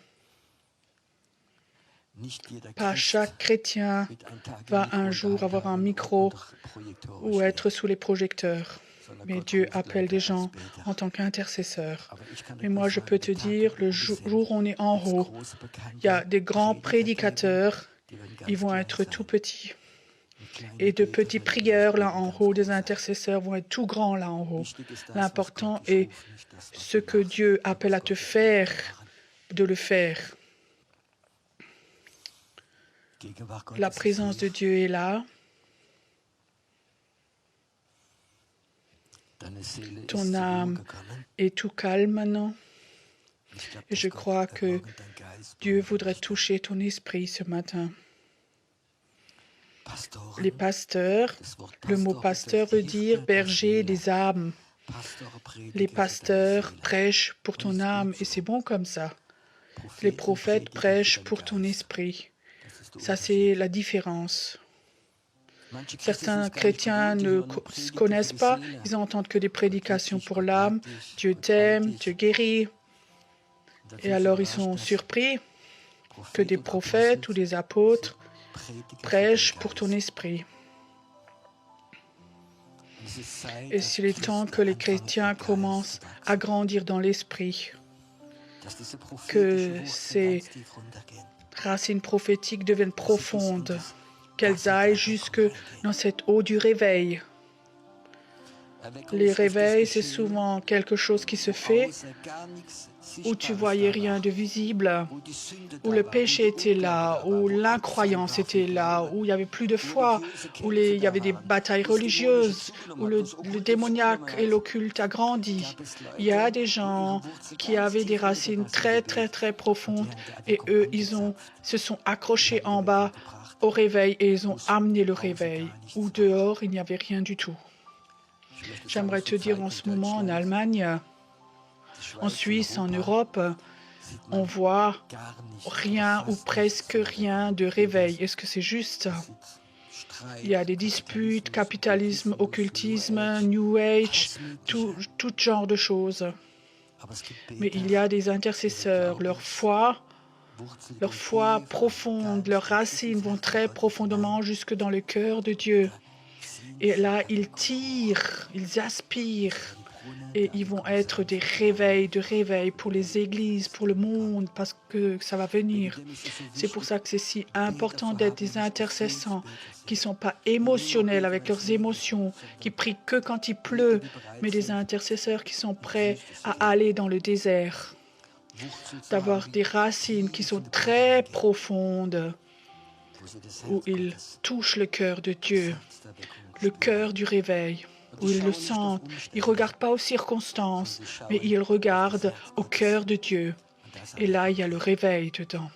Pas chaque chrétien va un jour avoir un micro ou être sous les projecteurs. Mais Dieu appelle des gens en tant qu'intercesseurs. Mais moi, je peux te dire, le jour où on est en haut, il y a des grands prédicateurs, ils vont être tout petits. Et de petits prieurs là en haut, des intercesseurs vont être tout grands là en haut. L'important est ce que Dieu appelle à te faire, de le faire. La présence de Dieu est là. Ton âme est tout calme maintenant. Et je crois que Dieu voudrait toucher ton esprit ce matin. Les pasteurs, le mot pasteur veut dire berger des âmes. Les pasteurs prêchent pour ton âme et c'est bon comme ça. Les prophètes prêchent pour ton esprit. Ça, c'est la différence. Certains chrétiens ne connaissent pas, ils n'entendent que des prédications pour l'âme. Dieu t'aime, Dieu guérit. Et alors ils sont surpris que des prophètes ou des apôtres prêchent pour ton esprit. Et s'il est temps que les chrétiens commencent à grandir dans l'esprit, que ces racines prophétiques deviennent profondes, qu'elles aillent jusque dans cette eau du réveil. Les réveils, c'est souvent quelque chose qui se fait où tu voyais rien de visible, où le péché était là, où l'incroyance était là, où il n'y avait plus de foi, où il y avait des batailles religieuses, où le démoniaque et l'occulte a grandi. Il y a des gens qui avaient des racines très, très, très profondes et eux, se sont accrochés en bas au réveil et ils ont amené le réveil, où dehors, il n'y avait rien du tout. J'aimerais te dire en ce moment, en Allemagne, en Suisse, en Europe, on voit rien ou presque rien de réveil. Est-ce que c'est juste? Il y a des disputes, capitalisme, occultisme, New Age, tout genre de choses. Mais il y a des intercesseurs, leur foi profonde, leurs racines vont très profondément jusque dans le cœur de Dieu. Et là, ils tirent, ils aspirent, et ils vont être des réveils pour les églises, pour le monde, parce que ça va venir. C'est pour ça que c'est si important d'être des intercesseurs qui ne sont pas émotionnels avec leurs émotions, qui prient que quand il pleut, mais des intercesseurs qui sont prêts à aller dans le désert, d'avoir des racines qui sont très profondes, où ils touchent le cœur de Dieu, le cœur du réveil, où ils le sentent. Ils ne regardent pas aux circonstances, mais ils regardent au cœur de Dieu. Et là, il y a le réveil dedans.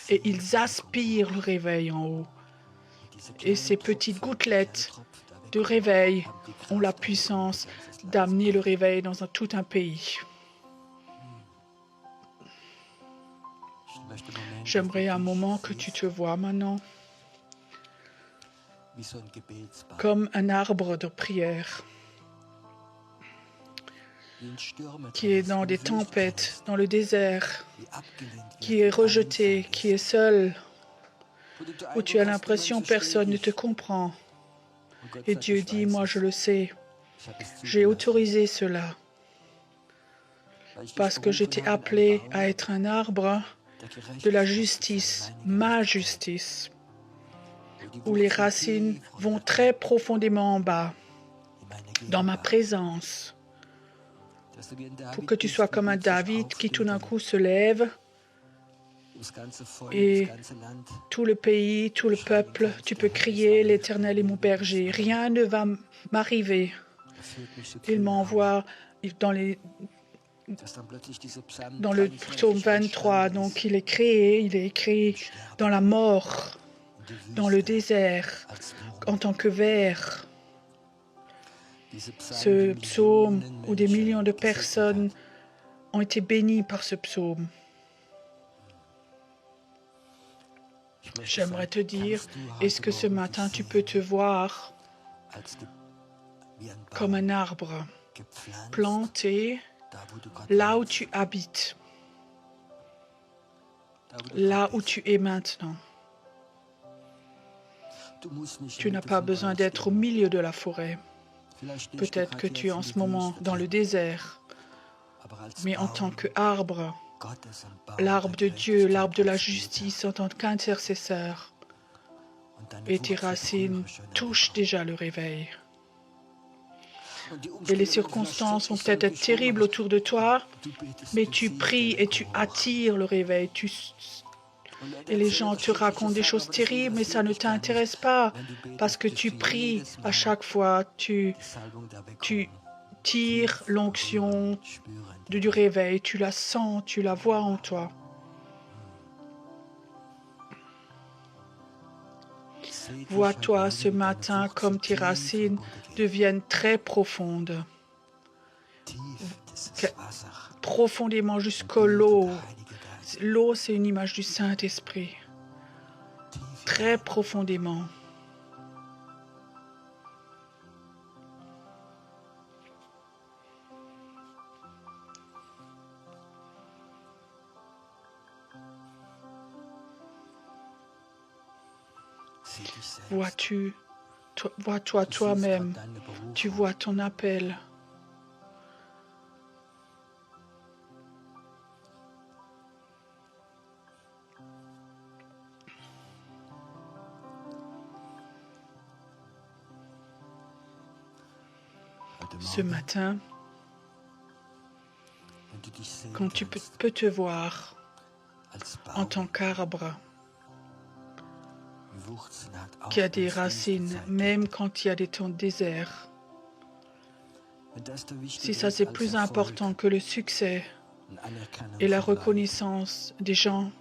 Et ils aspirent le réveil en haut. Et ces petites gouttelettes de réveil ont la puissance d'amener le réveil dans tout un pays. J'aimerais un moment que tu te vois maintenant comme un arbre de prière qui est dans des tempêtes, dans le désert, qui est rejeté, qui est seul, où tu as l'impression que personne ne te comprend. Et Dieu dit, moi je le sais, j'ai autorisé cela, parce que j'étais appelé à être un arbre de la justice, ma justice, où les racines vont très profondément en bas, dans ma présence, pour que tu sois comme un David qui tout d'un coup se lève et tout le pays, tout le peuple, tu peux crier, l'Éternel est mon berger, rien ne va m'arriver. Il m'envoie dans le psaume 23, donc il est écrit dans la mort, dans le désert, en tant que ver. Ce psaume où des millions de personnes ont été bénies par ce psaume. J'aimerais te dire, est-ce que ce matin tu peux te voir comme un arbre planté là où tu habites, là où tu es maintenant. Tu n'as pas besoin d'être au milieu de la forêt. Peut-être que tu es en ce moment dans le désert, mais en tant qu'arbre, l'arbre de Dieu, l'arbre de la justice, en tant qu'intercesseur, et tes racines touchent déjà le réveil. Et les circonstances vont peut-être être terribles autour de toi, mais tu pries et tu attires le réveil. Et les gens te racontent des choses terribles, mais ça ne t'intéresse pas, parce que tu pries à chaque fois, tu tires l'onction du réveil, tu la sens, tu la vois en toi. Vois-toi ce matin comme tes racines deviennent très profondes, profondément jusqu'à l'eau. L'eau, c'est une image du Saint-Esprit. Très profondément. Vois-toi toi-même. Tu vois ton appel. Ce matin, quand tu peux te voir en tant qu'arbre qui a des racines, même quand il y a des temps de désert, si ça c'est plus important que le succès et la reconnaissance des gens,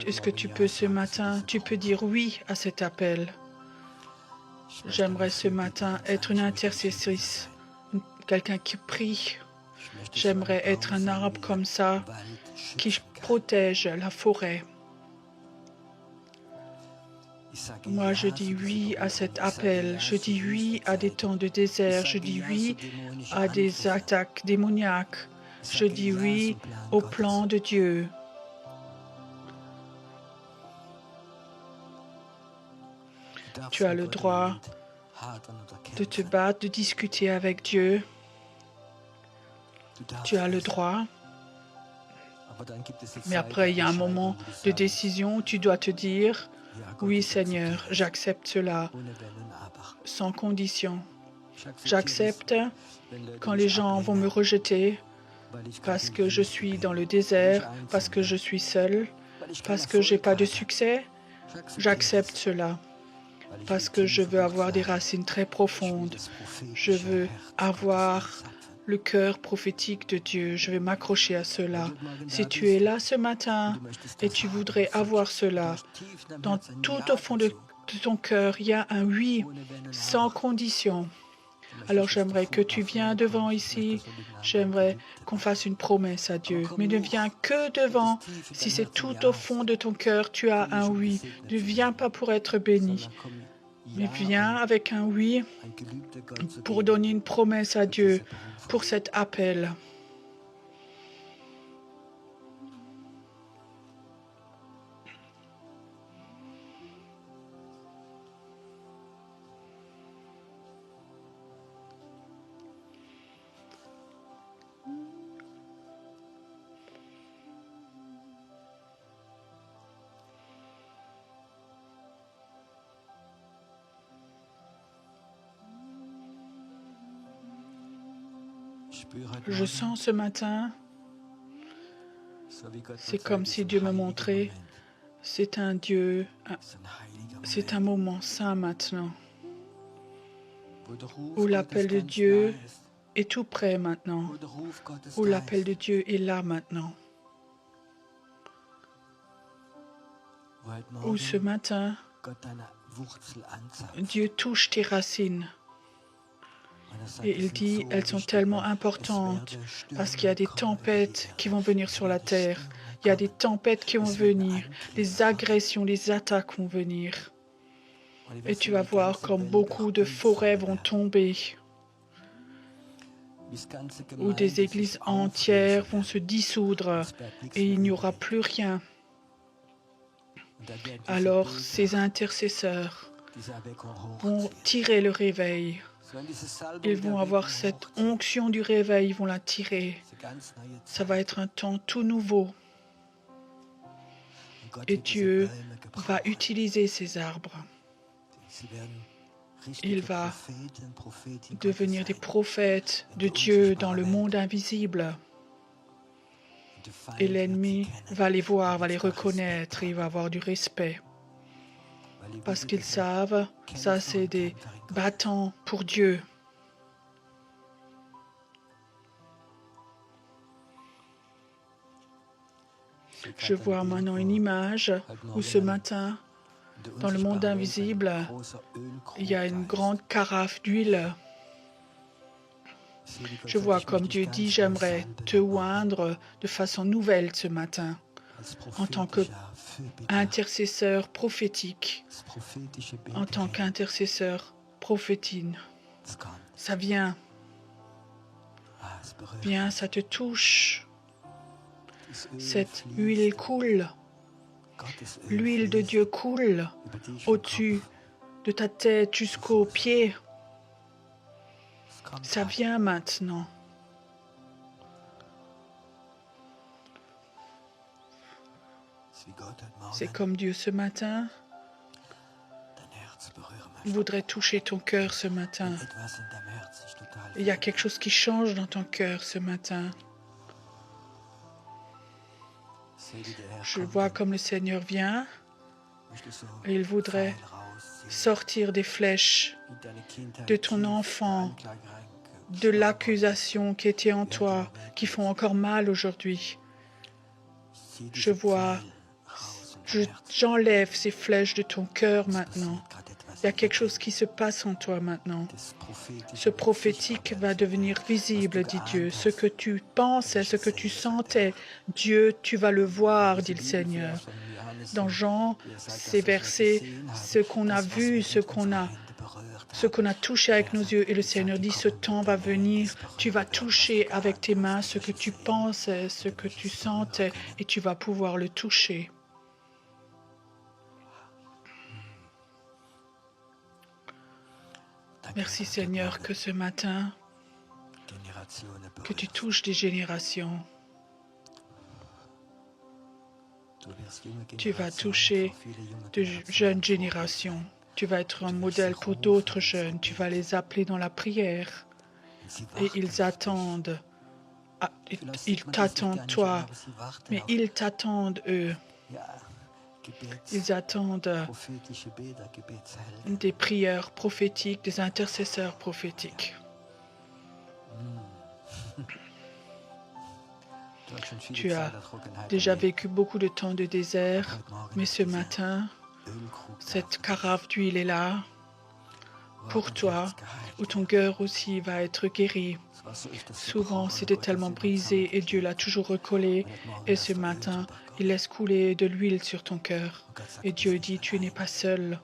est-ce que tu peux ce matin, tu peux dire oui à cet appel? J'aimerais ce matin être une intercessrice, quelqu'un qui prie. J'aimerais être un arbre comme ça, qui protège la forêt. Moi, je dis oui à cet appel. Je dis oui à des temps de désert. Je dis oui à des attaques démoniaques. Je dis oui au plan de Dieu. Tu as le droit de te battre, de discuter avec Dieu. Tu as le droit. Mais après, il y a un moment de décision où tu dois te dire, oui Seigneur, j'accepte cela, sans condition. J'accepte quand les gens vont me rejeter, parce que je suis dans le désert, parce que je suis seul, parce que je n'ai pas de succès. J'accepte cela, parce que je veux avoir des racines très profondes. Je veux avoir le cœur prophétique de Dieu. Je vais m'accrocher à cela. Si tu es là ce matin et tu voudrais avoir cela, tout au fond de ton cœur, il y a un oui sans condition. Alors j'aimerais que tu viennes devant ici. J'aimerais qu'on fasse une promesse à Dieu. Mais ne viens que devant. Si c'est tout au fond de ton cœur, tu as un oui. Ne viens pas pour être béni. Mais viens avec un oui pour donner une promesse à Dieu pour cet appel. Je sens ce matin, c'est comme si Dieu me montrait, c'est un Dieu, c'est un moment saint maintenant, où l'appel de Dieu est tout près maintenant, où l'appel de Dieu est là maintenant, où ce matin, Dieu touche tes racines. Et il dit, elles sont tellement importantes parce qu'il y a des tempêtes qui vont venir sur la terre. Il y a des tempêtes qui vont venir, des agressions, des attaques vont venir. Et tu vas voir comme beaucoup de forêts vont tomber, où des églises entières vont se dissoudre et il n'y aura plus rien. Alors ces intercesseurs vont tirer le réveil. Ils vont avoir cette onction du réveil, ils vont la tirer. Ça va être un temps tout nouveau. Et Dieu va utiliser ces arbres. Il va devenir des prophètes de Dieu dans le monde invisible. Et l'ennemi va les voir, va les reconnaître, et il va avoir du respect. Parce qu'ils savent, ça c'est des battants pour Dieu. Je vois maintenant une image où ce matin, dans le monde invisible, il y a une grande carafe d'huile. Je vois comme Dieu dit, j'aimerais te oindre de façon nouvelle ce matin, en tant qu'intercesseur prophétique, en tant qu'intercesseur prophétine. Ça vient, ça te touche. Cette huile coule. L'huile de Dieu coule au-dessus de ta tête jusqu'aux pieds. Ça vient maintenant. C'est comme Dieu ce matin voudrait toucher ton cœur ce matin. Il y a quelque chose qui change dans ton cœur ce matin. Je vois comme le Seigneur vient et il voudrait sortir des flèches de ton enfant, de l'accusation qui était en toi, qui font encore mal aujourd'hui. Je vois, j'enlève ces flèches de ton cœur maintenant. Il y a quelque chose qui se passe en toi maintenant. Ce prophétique va devenir visible, dit Dieu. Ce que tu pensais, ce que tu sentais, Dieu, tu vas le voir, dit le Seigneur. dans Jean, ces versets, ce qu'on a vu, ce qu'on a touché avec nos yeux. Et le Seigneur dit, ce temps va venir, tu vas toucher avec tes mains ce que tu penses, ce que tu sens, et tu vas pouvoir le toucher. Merci Seigneur que ce matin, que tu touches des générations. Tu vas toucher de jeunes générations. Tu vas être un modèle pour d'autres jeunes. Tu vas les appeler dans la prière. Et ils attendent. Ils t'attendent toi. Mais ils t'attendent eux. Ils attendent des prières prophétiques, des intercesseurs prophétiques. Tu as déjà vécu beaucoup de temps de désert, mais ce matin, cette carafe d'huile est là pour toi, où ton cœur aussi va être guéri. Souvent, c'était tellement brisé et Dieu l'a toujours recollé. Et ce matin, il laisse couler de l'huile sur ton cœur. Et Dieu dit, tu n'es pas seul.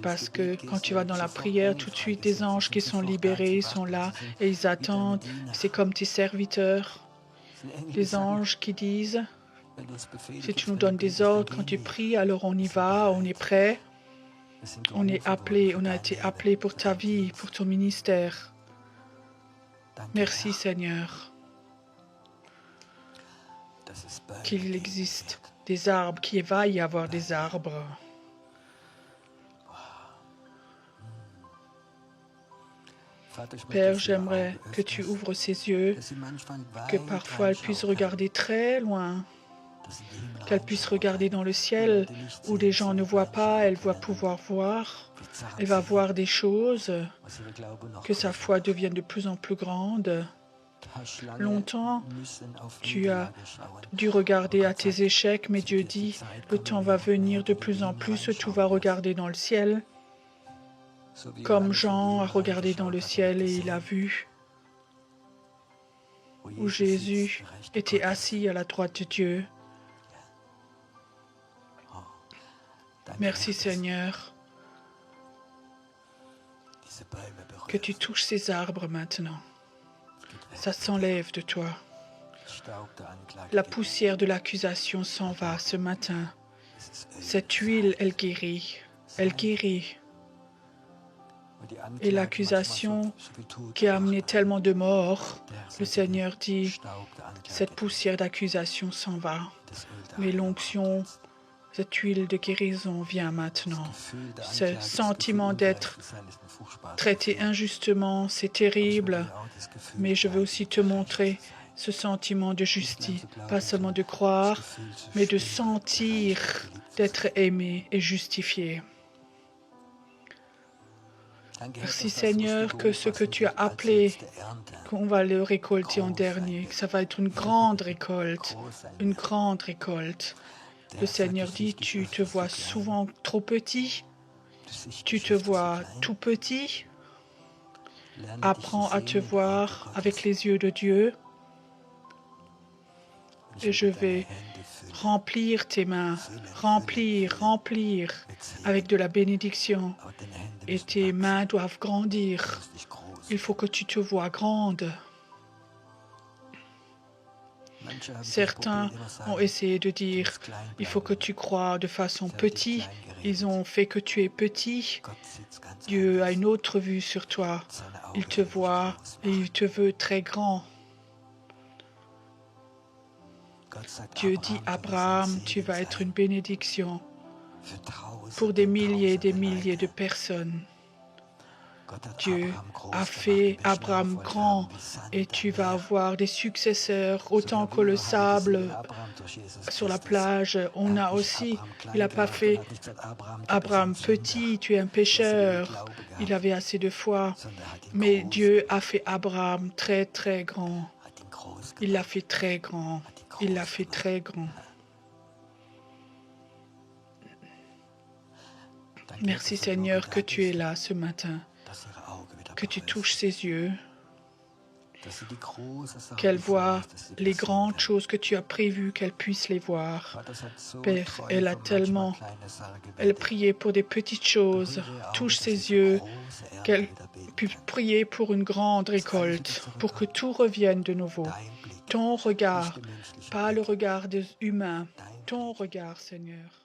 Parce que quand tu vas dans la prière, tout de suite, des anges qui sont libérés sont là et ils attendent. C'est comme tes serviteurs. Les anges qui disent, si tu nous donnes des ordres, quand tu pries, alors on y va, on est prêt. On est appelé, on a été appelé pour ta vie, pour ton ministère. Merci Seigneur qu'il existe des arbres, qu'il va y avoir des arbres. Père, j'aimerais que tu ouvres ses yeux, que parfois elle puisse regarder très loin, qu'elle puisse regarder dans le ciel où les gens ne voient pas, elle va pouvoir voir. Elle va voir des choses, que sa foi devienne de plus en plus grande. Longtemps, tu as dû regarder à tes échecs, mais Dieu dit, le temps va venir de plus en plus, tu vas regarder dans le ciel. Comme Jean a regardé dans le ciel et il a vu où Jésus était assis à la droite de Dieu. Merci Seigneur que tu touches ces arbres maintenant. Ça s'enlève de toi. La poussière de l'accusation s'en va ce matin. Cette huile, elle guérit. Elle guérit. Et l'accusation qui a amené tellement de morts, le Seigneur dit, cette poussière d'accusation s'en va. Mais l'onction, cette huile de guérison vient maintenant. Ce sentiment d'être traité injustement, c'est terrible. Mais je veux aussi te montrer ce sentiment de justice. Pas seulement de croire, mais de sentir d'être aimé et justifié. Merci Seigneur que ce que tu as appelé, qu'on va le récolter en dernier, que ça va être une grande récolte, une grande récolte. Le Seigneur dit, tu te vois souvent trop petit, tu te vois tout petit. Apprends à te voir avec les yeux de Dieu. Et je vais remplir tes mains, remplir avec de la bénédiction. Et tes mains doivent grandir. Il faut que tu te vois grande. Certains ont essayé de dire, il faut que tu crois de façon petite. Ils ont fait que tu es petit. Dieu a une autre vue sur toi. Il te voit et il te veut très grand. Dieu dit, Abraham, tu vas être une bénédiction pour des milliers et des milliers de personnes. Dieu a fait Abraham grand et tu vas avoir des successeurs autant que le sable sur la plage. On a aussi, il n'a pas fait Abraham petit, tu es un pécheur. Il avait assez de foi. Mais Dieu a fait Abraham très très grand. Il l'a fait très grand. Il l'a fait très grand. Merci Seigneur que tu es là ce matin, que tu touches ses yeux qu'elle voit les grandes choses que tu as prévues, qu'elle puisse les voir. Père, elle priait pour des petites choses. Touche ses yeux, qu'elle puisse prier pour une grande récolte, pour que tout revienne de nouveau. Ton regard, pas le regard des humains, ton regard, Seigneur.